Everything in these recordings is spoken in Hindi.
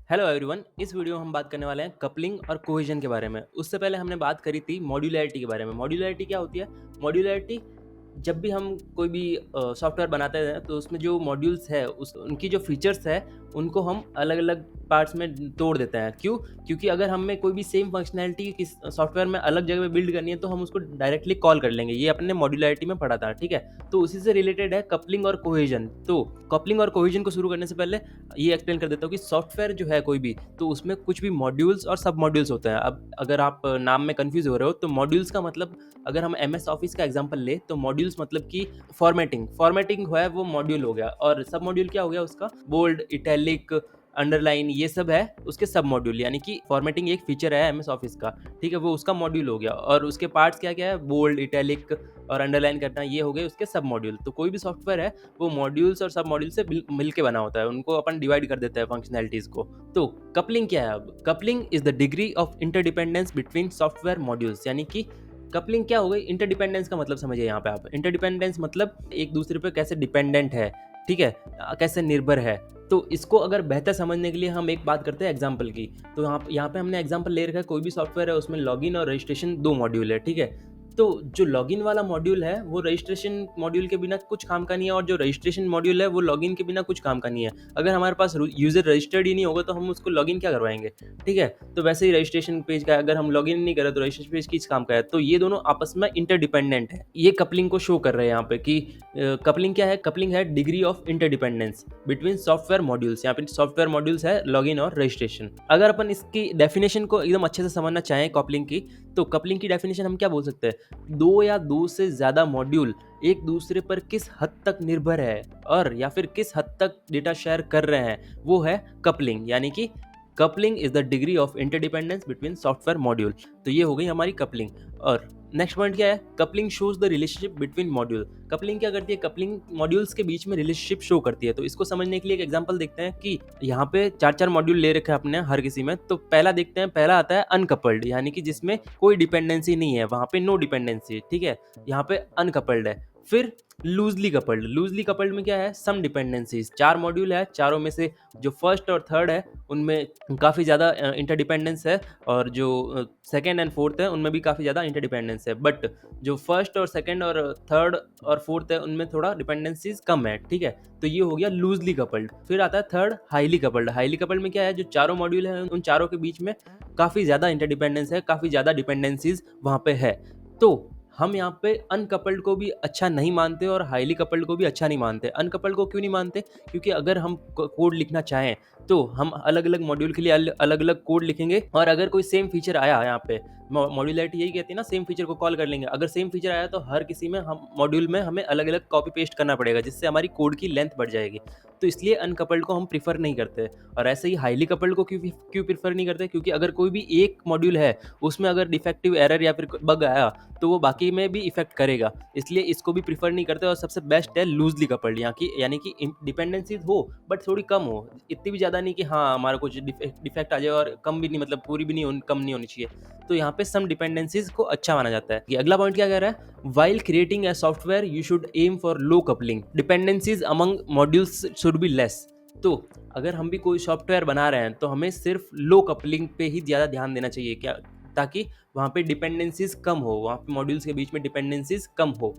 Hello everyone. इस वीडियो में हम बात करने वाले हैं कपलिंग और कोहेजन के बारे में। उससे पहले हमने बात करी थी मॉड्यूलैरिटी के बारे में। मॉड्यूलैरिटी क्या होती है? मॉड्यूलैरिटी जब भी हम कोई भी सॉफ्टवेयर बनाते हैं तो उसमें जो मॉड्यूल्स है उस उनकी जो फीचर्स है उनको हम अलग अलग पार्ट्स में तोड़ देते हैं। क्यों? क्योंकि अगर हमें कोई भी सेम फंक्शनैलिटी किस सॉफ्टवेयर में अलग जगह पे बिल्ड करनी है तो हम उसको डायरेक्टली कॉल कर लेंगे। ये अपने मॉड्यूलैरिटी में पढ़ा था, ठीक है। तो उसी से रिलेटेड है कपलिंग और कोहेजन। तो कपलिंग और कोहेजन को शुरू करने से पहले ये एक्सप्लेन कर देता हूँ कि सॉफ्टवेयर जो है कोई भी, तो उसमें कुछ भी मॉड्यूल्स और सब मॉड्यूल्स होते हैं। अब अगर आप नाम में कंफ्यूज हो रहे हो तो मॉड्यूल्स का मतलब, अगर हम एम एस ऑफिस का एग्जाम्पल ले तो मॉड्यूल्स मतलब कि फॉर्मेटिंग है वो मॉड्यूल हो गया, और सब मॉड्यूल क्या हो गया उसका? बोल्ड, इटैलिक, अंडरलाइन, ये सब है उसके सब मॉड्यूल। यानी कि फॉर्मेटिंग एक फीचर है एम एस ऑफिस का, ठीक है, वो उसका मॉड्यूल हो गया। और उसके पार्ट्स क्या क्या है? बोल्ड, इटैलिक और अंडरलाइन करना, ये हो गए उसके सब मॉड्यूल। तो कोई भी सॉफ्टवेयर है वो मॉड्यूल्स और सब मॉड्यूल से मिल के बना होता है, उनको अपन डिवाइड कर देते हैं फंक्शनैलिटीज को। तो कपलिंग क्या है? अब coupling is the degree of interdependence between software modules. यानी कि कपलिंग क्या हो गई? इंटरडिपेंडेंस का मतलब समझिए यहाँ पे आप। इंटरडिपेंडेंस मतलब एक दूसरे पे कैसे डिपेंडेंट है, ठीक है, कैसे निर्भर है। तो इसको अगर बेहतर समझने के लिए हम एक बात करते हैं एग्जाम्पल की। तो यहाँ पे हमने एग्जाम्पल ले रखा है, कोई भी सॉफ्टवेयर है उसमें लॉगिन और रजिस्ट्रेशन दो मॉड्यूल है, ठीक है। तो जो लॉगिन वाला मॉड्यूल है वो रजिस्ट्रेशन मॉड्यूल के बिना कुछ काम का नहीं है, और जो रजिस्ट्रेशन मॉड्यूल है वो लॉगिन के बिना कुछ काम का नहीं है। अगर हमारे पास यूजर रजिस्टर्ड ही नहीं होगा तो हम उसको लॉगिन क्या करवाएंगे, ठीक है। तो वैसे ही रजिस्ट्रेशन पेज का अगर हम लॉगिन नहीं करें तो रजिस्ट्रेशन पेज किस काम का है? तो ये दोनों आपस में इंटरडिपेंडेंट है। ये कपलिंग को शो कर रहे हैं यहाँ पे कि कपलिंग क्या है? कपलिंग है degree of interdependence between software modules. यहाँ पे सॉफ्टवेयर मॉड्यूल्स है लॉगिन और रजिस्ट्रेशन। अगर अपन इसकी डेफिनेशन को एकदम अच्छे से समझना चाहें कपलिंग की, तो कपलिंग की डेफिनेशन हम क्या बोल सकते हैं? दो या दो से ज्यादा मॉड्यूल एक दूसरे पर किस हद तक निर्भर है और या फिर किस हद तक डेटा शेयर कर रहे हैं, वो है कपलिंग। यानी कि coupling is the degree of interdependence between software module. तो ये हो गई हमारी कपलिंग। और नेक्स्ट पॉइंट क्या है? Coupling shows the relationship between module. Coupling क्या करती है? कपलिंग मॉड्यूल्स के बीच में रिलेशनशिप शो करती है। तो इसको समझने के लिए एक एग्जांपल देखते हैं कि यहाँ पे चार चार मॉड्यूल ले रखे हैं अपने हर किसी में। तो पहला देखते हैं, पहला आता है अनकपल्ड, यानी कि जिसमें कोई डिपेंडेंसी नहीं है, वहां पे नो डिपेंडेंसी, ठीक है, यहाँ पे अनकपल्ड है। फिर लूजली कपल्ड में क्या है? सम डिपेंडेंसीज। चार मॉड्यूल है, चारों में से जो फर्स्ट और थर्ड है उनमें काफ़ी ज़्यादा इंटरडिपेंडेंस है, और जो सेकेंड एंड फोर्थ है उनमें भी काफ़ी ज़्यादा इंटरडिपेंडेंस है। बट जो फर्स्ट और सेकेंड और थर्ड और फोर्थ है उनमें थोड़ा डिपेंडेंसीज कम है, ठीक है। तो ये हो गया लूजली कपल्ड। फिर आता है third highly coupled. Highly coupled में क्या है? जो चारों मॉड्यूल है उन चारों के बीच में काफ़ी ज़्यादा इंटरडिपेंडेंस है, काफ़ी ज़्यादा डिपेंडेंसीज वहाँ पे है। तो हम यहाँ पे अनकपल्ड को भी अच्छा नहीं मानते और हाईली कपल्ड को भी अच्छा नहीं मानते। अनकपल्ड को क्यों नहीं मानते? क्योंकि अगर हम कोड लिखना चाहें तो हम अलग अलग मॉड्यूल के लिए अलग अलग कोड लिखेंगे, और अगर कोई सेम फीचर आया यहाँ पे, मॉड्यूलैरिटी यही कहती है ना, सेम फीचर को कॉल कर लेंगे। अगर सेम फीचर आया तो हर किसी में हम मॉड्यूल में हमें अलग अलग कॉपी पेस्ट करना पड़ेगा, जिससे हमारी कोड की लेंथ बढ़ जाएगी। तो इसलिए अनकपल्ड को हम प्रीफर नहीं करते। और ऐसे ही हाईली कपल्ड को क्यों प्रीफर नहीं करते? क्योंकि अगर कोई भी एक मॉड्यूल है उसमें अगर डिफेक्टिव एरर या फिर बग आया तो वो बाकी में भी इफेक्ट करेगा, इसलिए इसको भी प्रीफर नहीं करते। और सबसे बेस्ट है लूजली कपल्ड, यहाँ की यानी कि डिपेंडेंसीज हो बट थोड़ी कम हो, इतनी भी ज़्यादा नहीं कि हाँ हमारा कुछ डिफेक्ट आ जाए, और कम भी नहीं, मतलब पूरी भी नहीं कम नहीं होनी चाहिए। तो यहाँ पे सम डिपेंडेंसीज को अच्छा माना जाता है। ये अगला पॉइंट क्या कह रहा है? While creating a software you should aim for low coupling, dependencies among modules should be less. तो अगर हम भी कोई सॉफ्टवेयर बना रहे हैं तो हमें सिर्फ लो कपलिंग पे ही ज़्यादा ध्यान देना चाहिए, क्या? ताकि वहाँ पे डिपेंडेंसीज कम हो, वहाँ पे मॉड्यूल्स के बीच में डिपेंडेंसीज कम हो,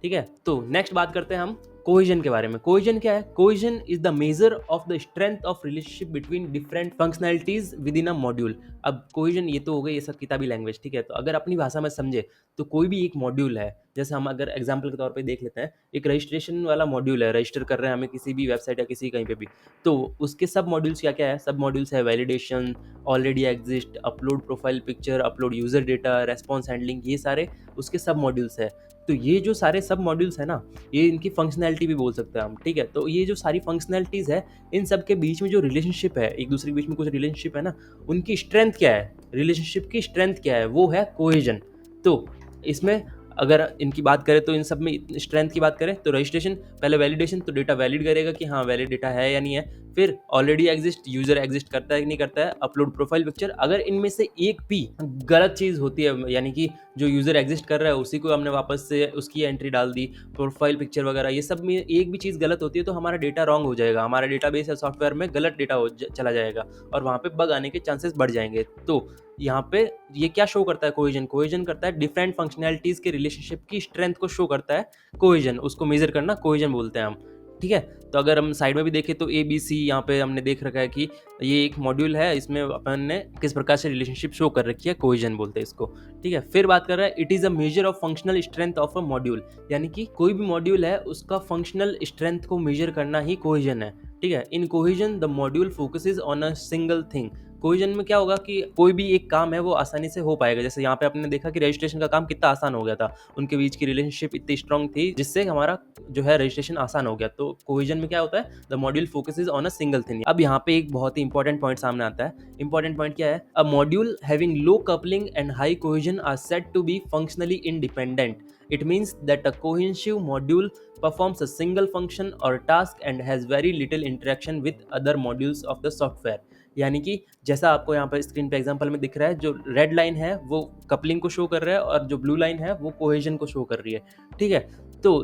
ठीक है। तो नेक्स्ट बात करते हैं हम कोहेजन के बारे में। कोहेजन क्या है? Cohesion is the measure of the strength of relationship between different functionalities with in a module. अब कोहेजन ये तो हो गई ये सब किताबी लैंग्वेज, ठीक है। तो अगर अपनी भाषा में समझे तो कोई भी एक मॉड्यूल है, जैसे हम अगर एग्जाम्पल के तौर पे देख लेते हैं, एक रजिस्ट्रेशन वाला मॉड्यूल है, रजिस्टर कर रहे हैं हमें किसी भी वेबसाइट या किसी कहीं पे भी। तो उसके सब मॉड्यूल्स क्या क्या है? सब मॉड्यूल्स है validation, already exist, upload profile picture, upload user data, response handling, ये सारे उसके सब मॉड्यूल्स है। तो ये जो सारे सब मॉड्यूल्स है ना, ये इनकी फंक्शनैलिटी भी बोल सकते हैं हम, ठीक है। तो ये जो सारी फंक्शनैलिटीज़ है, इन सब के बीच में जो रिलेशनशिप है, एक दूसरे के बीच में कुछ रिलेशनशिप है ना, उनकी स्ट्रेंथ क्या है? रिलेशनशिप की स्ट्रेंथ क्या है? वो है कोहेजन। तो इसमें अगर इनकी बात करें तो इन सब में स्ट्रेंथ की बात करें तो रजिस्ट्रेशन, पहले वैलिडेशन, तो डेटा वैलिड करेगा कि हाँ वैलिड डेटा है या नहीं है। फिर ऑलरेडी एग्जिस्ट, यूजर एग्जिस्ट करता है कि नहीं करता है, अपलोड प्रोफाइल पिक्चर। अगर इनमें से एक भी गलत चीज़ होती है, यानी कि जो यूज़र एग्जिस्ट कर रहा है उसी को हमने वापस से उसकी एंट्री डाल दी, प्रोफाइल पिक्चर वगैरह, ये सब में एक भी चीज़ गलत होती है तो हमारा डेटा रॉन्ग हो जाएगा, हमारा डेटाबेस या सॉफ्टवेयर में गलत डेटा चला जाएगा और वहाँ पे बग आने के चांसेस बढ़ जाएंगे। तो यहाँ पे ये क्या शो करता है, कोहेजन करता है डिफरेंट फंक्शनैलिटीज़ के रिलेशनशिप की स्ट्रेंथ को शो करता है कोहेजन, उसको मेजर करना कोहेजन बोलते हैं हम। ठीक है, तो अगर हम साइड में भी देखें तो ABC यहाँ पे हमने देख रखा है कि ये एक मॉड्यूल है, इसमें अपन ने किस प्रकार से रिलेशनशिप शो कर रखी है, कोहेजन बोलते हैं इसको। ठीक है, फिर बात कर रहा है it is a measure of functional strength of a module, यानी कि कोई भी मॉड्यूल है उसका फंक्शनल स्ट्रेंथ को मेजर करना ही कोहेजन है। ठीक है, in cohesion the module focuses on a single thing. Cohesion में क्या होगा कि कोई भी एक काम है वो आसानी से हो पाएगा। जैसे यहाँ पे आपने देखा कि रजिस्ट्रेशन का काम कितना आसान हो गया था, उनके बीच की रिलेशनशिप इतनी स्ट्रांग थी जिससे हमारा जो है रजिस्ट्रेशन आसान हो गया। तो कोहेजन में क्या होता है, the module focuses on a single thing. अब यहाँ पे एक बहुत ही इंपॉर्टेंट पॉइंट सामने आता है। इंपॉर्टेंट पॉइंट क्या है, a module having low coupling and high cohesion are said to be functionally independent. It means that a cohesive module performs a single function or task and has very little interaction with other modules of the software। यानी कि जैसा आपको यहाँ पर स्क्रीन पे एग्जांपल में दिख रहा है, जो रेड लाइन है वो कपलिंग को शो कर रहा है और जो ब्लू लाइन है वो कोहेजन को शो कर रही है। ठीक है, तो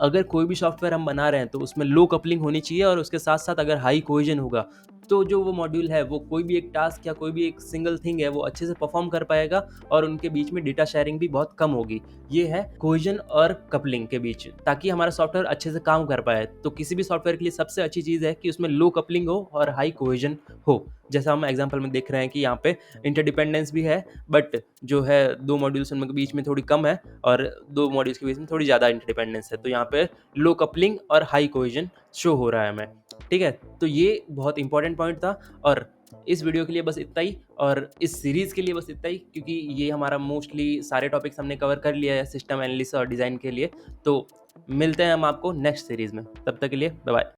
अगर कोई भी सॉफ्टवेयर हम बना रहे हैं तो उसमें लो कपलिंग होनी चाहिए और उसके साथ साथ अगर हाई कोहेजन होगा तो जो वो मॉड्यूल है वो कोई भी एक टास्क या कोई भी एक सिंगल थिंग है वो अच्छे से परफॉर्म कर पाएगा और उनके बीच में डेटा शेयरिंग भी बहुत कम होगी। ये है कोहेजन और कपलिंग के बीच, ताकि हमारा सॉफ्टवेयर अच्छे से काम कर पाए। तो किसी भी सॉफ्टवेयर के लिए सबसे अच्छी चीज़ है कि उसमें लो कपलिंग हो और हाई कोहेजन हो। जैसा हम एग्जांपल में देख रहे हैं कि यहाँ पे इंटरडिपेंडेंस भी है, बट जो है दो मॉड्यूल्स उनके बीच में थोड़ी कम है और दो मॉड्यूल्स के बीच में थोड़ी ज़्यादा इंटरडिपेंडेंस है। तो यहाँ पे लो कपलिंग और हाई कोहेजन शो हो रहा है हमें। ठीक है, तो ये बहुत इंपॉर्टेंट पॉइंट था और इस वीडियो के लिए बस इतना ही और इस सीरीज़ के लिए बस इतना ही, क्योंकि ये हमारा मोस्टली सारे टॉपिक्स हमने कवर कर लिया है सिस्टम एनालिसिस और डिज़ाइन के लिए। तो मिलते हैं हम आपको नेक्स्ट सीरीज़ में, तब तक के लिए बाय बाय।